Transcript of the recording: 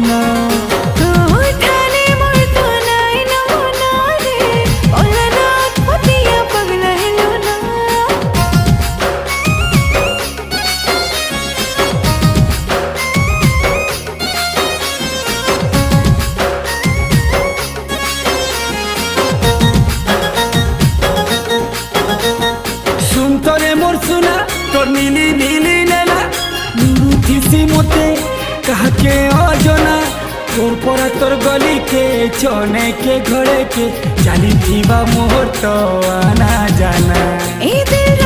না सुनतरे मोर सुना तोर नीली नीली नेला नुरुथिसी मोते काहके अजना तोर परा तोर गली के चने के घरे के चाली थीबा मोर तो आना जाना ए दिल